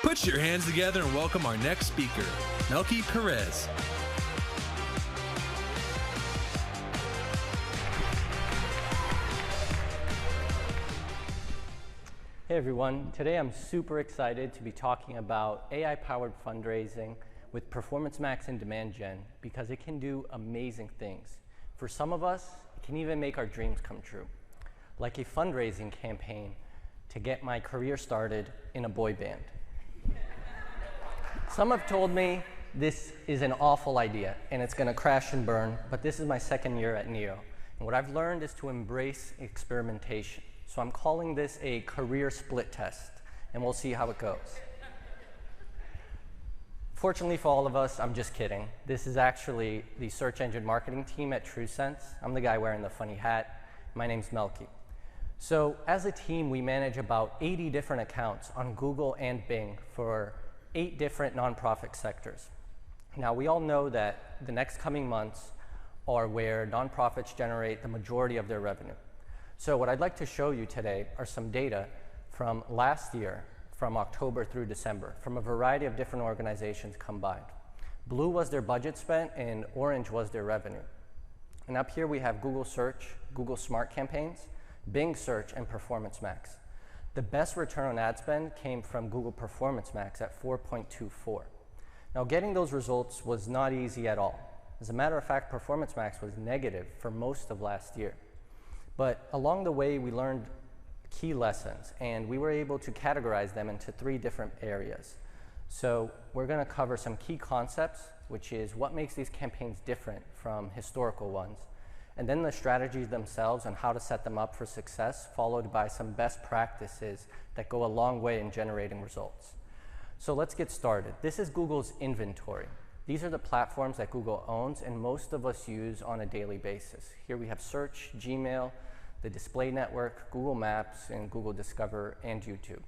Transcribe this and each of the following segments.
Put your hands together and welcome our next speaker, Melky Perez. Hey everyone, today I'm super excited to be talking about AI-powered fundraising with Performance Max and Demand Gen because it can do amazing things. For some of us, it can even make our dreams come true, like a fundraising campaign to get my career started in a boy band. Some have told me this is an awful idea and it's going to crash and burn, but this is my second year at NIO. And what I've learned is to embrace experimentation. So I'm calling this a career split test, and we'll see how it goes. Fortunately for all of us, I'm just kidding. This is actually the search engine marketing team at TrueSense. I'm the guy wearing the funny hat. My name's Melky. So as a team, we manage about 80 different accounts on Google and Bing for 8 different nonprofit sectors. Now, we all know that the next coming months are where nonprofits generate the majority of their revenue. So what I'd like to show you today are some data from last year, from October through December, from a variety of different organizations combined. Blue was their budget spent, and orange was their revenue. And up here we have Google Search, Google Smart Campaigns, Bing Search, and Performance Max. The best return on ad spend came from Google Performance Max at 4.24. Now, getting those results was not easy at all. As a matter of fact, Performance Max was negative for most of last year. But along the way, we learned key lessons, and we were able to categorize them into 3 different areas. So we're going to cover some key concepts, which is what makes these campaigns different from historical ones, and then the strategies themselves and how to set them up for success, followed by some best practices that go a long way in generating results. So let's get started. This is Google's inventory. These are the platforms that Google owns and most of us use on a daily basis. Here we have Search, Gmail, the Display Network, Google Maps, and Google Discover, and YouTube.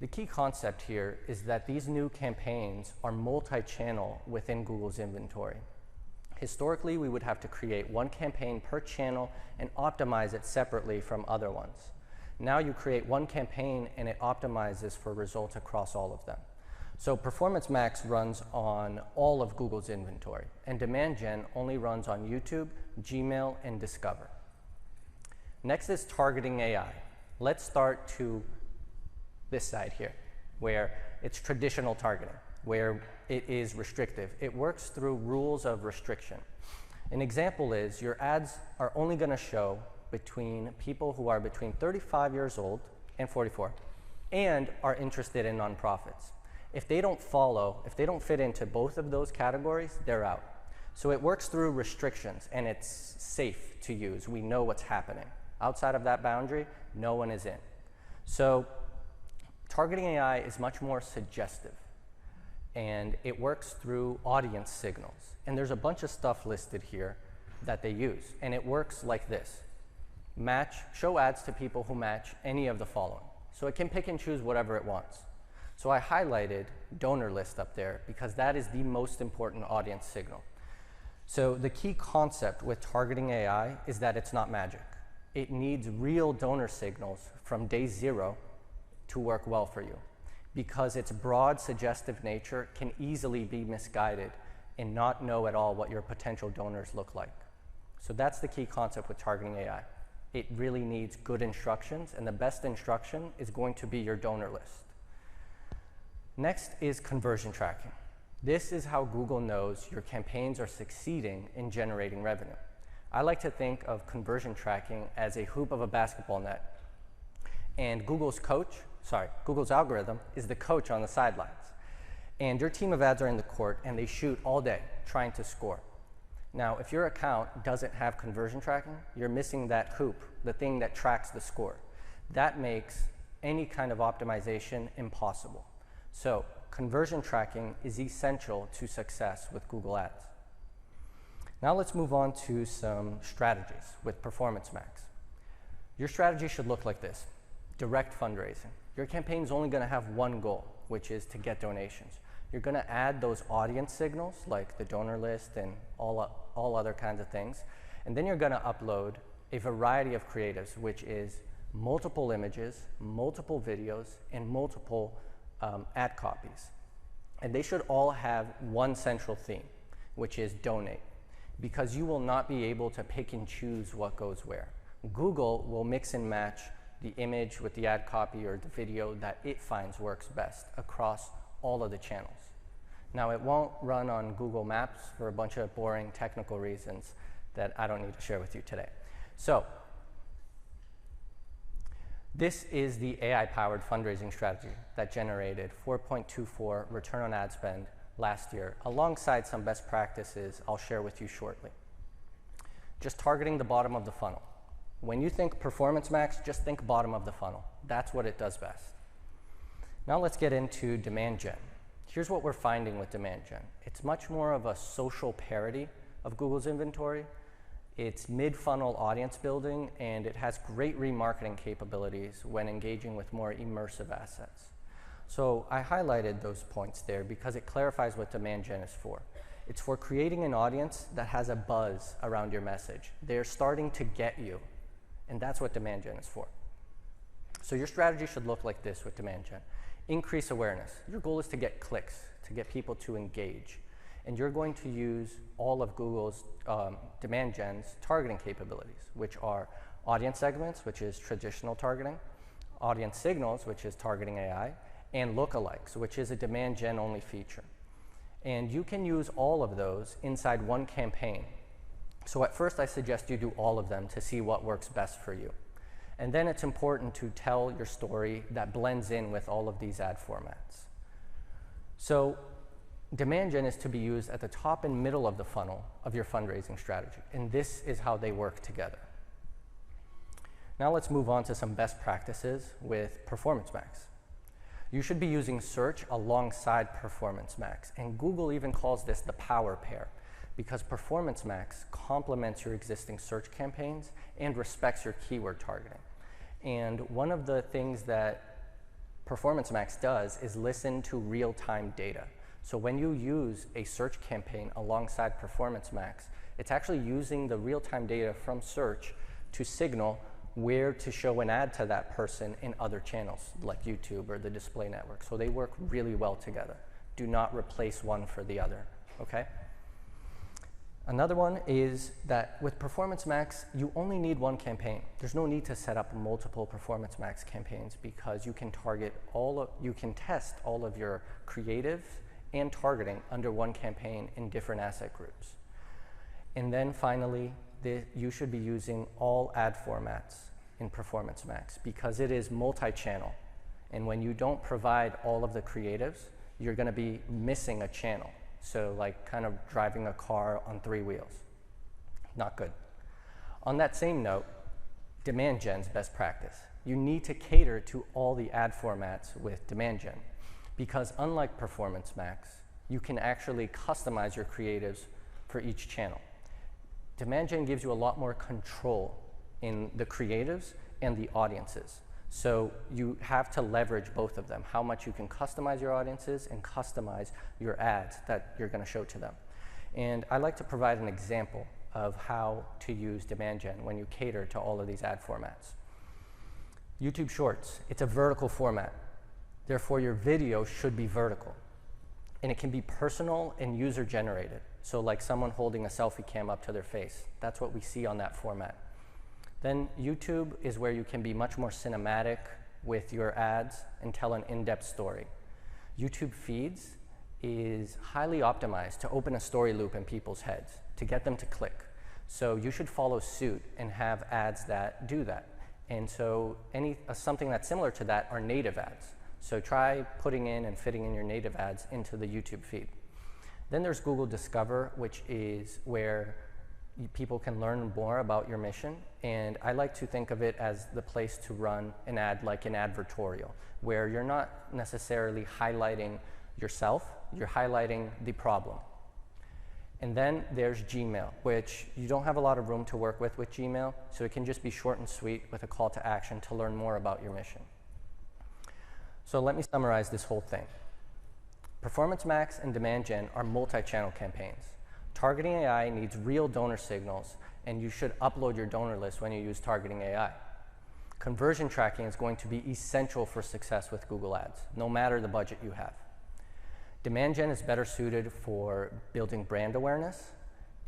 The key concept here is that these new campaigns are multi-channel within Google's inventory. Historically, we would have to create one campaign per channel and optimize it separately from other ones. Now you create one campaign and it optimizes for results across all of them. So Performance Max runs on all of Google's inventory, and Demand Gen only runs on YouTube, Gmail, and Discover. Next is targeting AI. Let's start to this side here, where it's traditional targeting, where it is restrictive. It works through rules of restriction. An example is your ads are only going to show between people who are between 35 years old and 44 and are interested in nonprofits. If they don't fit into both of those categories, they're out. So it works through restrictions, and it's safe to use. We know what's happening. Outside of that boundary, no one is in. So targeting AI is much more suggestive, and it works through audience signals. And there's a bunch of stuff listed here that they use, and it works like this. Show ads to people who match any of the following. So it can pick and choose whatever it wants. So I highlighted donor list up there because that is the most important audience signal. So the key concept with targeting AI is that it's not magic. It needs real donor signals from day 0 to work well for you, because its broad suggestive nature can easily be misguided and not know at all what your potential donors look like. So that's the key concept with targeting AI. It really needs good instructions, and the best instruction is going to be your donor list. Next is conversion tracking. This is how Google knows your campaigns are succeeding in generating revenue. I like to think of conversion tracking as a hoop of a basketball net. And Google's algorithm is the coach on the sidelines. And your team of ads are in the court, and they shoot all day trying to score. Now, if your account doesn't have conversion tracking, you're missing that hoop, the thing that tracks the score. That makes any kind of optimization impossible. So conversion tracking is essential to success with Google Ads. Now let's move on to some strategies with Performance Max. Your strategy should look like this: direct fundraising. Your campaign is only going to have one goal, which is to get donations. You're going to add those audience signals like the donor list and all other kinds of things. And then you're going to upload a variety of creatives, which is multiple images, multiple videos, and multiple ad copies. And they should all have one central theme, which is donate, because you will not be able to pick and choose what goes where. Google will mix and match the image with the ad copy or the video that it finds works best across all of the channels. Now, it won't run on Google Maps for a bunch of boring technical reasons that I don't need to share with you today. So, this is the AI-powered fundraising strategy that generated 4.24 return on ad spend last year, alongside some best practices I'll share with you shortly. Just targeting the bottom of the funnel. When you think Performance Max, just think bottom of the funnel. That's what it does best. Now let's get into demand gen. Here's what we're finding with demand gen. It's much more of a social parody of Google's inventory. It's mid-funnel audience building, and it has great remarketing capabilities when engaging with more immersive assets. So I highlighted those points there because it clarifies what demand gen is for. It's for creating an audience that has a buzz around your message. They're starting to get you, and that's what demand gen is for. So your strategy should look like this with demand gen. Increase awareness. Your goal is to get clicks, to get people to engage. And you're going to use all of Google's demand gen's targeting capabilities, which are audience segments, which is traditional targeting, audience signals, which is targeting AI, and lookalikes, which is a demand gen only feature. And you can use all of those inside one campaign. So at first I suggest you do all of them to see what works best for you. And then it's important to tell your story that blends in with all of these ad formats. So demand gen is to be used at the top and middle of the funnel of your fundraising strategy, and this is how they work together. Now let's move on to some best practices with Performance Max. You should be using search alongside Performance Max, and Google even calls this the power pair, because Performance Max complements your existing search campaigns and respects your keyword targeting. And one of the things that Performance Max does is listen to real-time data. So when you use a search campaign alongside Performance Max, it's actually using the real-time data from search to signal where to show an ad to that person in other channels, like YouTube or the display network. So they work really well together. Do not replace one for the other, okay? Another one is that with Performance Max, you only need one campaign. There's no need to set up multiple Performance Max campaigns because you can you can test all of your creative and targeting under one campaign in different asset groups. And then finally, you should be using all ad formats in Performance Max because it is multi-channel. And when you don't provide all of the creatives, you're going to be missing a channel. So like kind of driving a car on 3 wheels. Not good. On that same note, demand gen's best practice. You need to cater to all the ad formats with demand gen because unlike Performance Max, you can actually customize your creatives for each channel. Demand gen gives you a lot more control in the creatives and the audiences. So you have to leverage both of them, how much you can customize your audiences and customize your ads that you're going to show to them. And I like to provide an example of how to use demand gen when you cater to all of these ad formats. YouTube Shorts, it's a vertical format. Therefore, your video should be vertical. And it can be personal and user-generated. So like someone holding a selfie cam up to their face. That's what we see on that format. Then YouTube is where you can be much more cinematic with your ads and tell an in-depth story. YouTube Feeds is highly optimized to open a story loop in people's heads, to get them to click. So you should follow suit and have ads that do that. And so something that's similar to that are native ads. So try putting in and fitting in your native ads into the YouTube feed. Then there's Google Discover, which is where people can learn more about your mission. And I like to think of it as the place to run an ad like an advertorial, where you're not necessarily highlighting yourself, you're highlighting the problem. And then there's Gmail, which you don't have a lot of room to work with Gmail, so it can just be short and sweet with a call to action to learn more about your mission. So let me summarize this whole thing. Performance Max and Demand Gen are multi-channel campaigns. Targeting AI needs real donor signals, and you should upload your donor list when you use Targeting AI. Conversion tracking is going to be essential for success with Google Ads, no matter the budget you have. Demand gen is better suited for building brand awareness,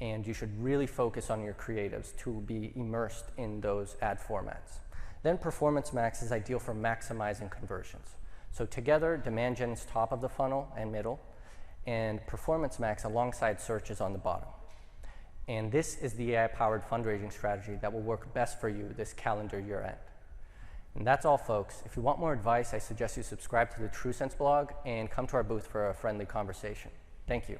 and you should really focus on your creatives to be immersed in those ad formats. Then Performance Max is ideal for maximizing conversions. So together, Demand Gen is top of the funnel and middle, and Performance Max alongside search is on the bottom. And this is the AI-powered fundraising strategy that will work best for you this calendar year end. And that's all, folks. If you want more advice, I suggest you subscribe to the TrueSense blog and come to our booth for a friendly conversation. Thank you.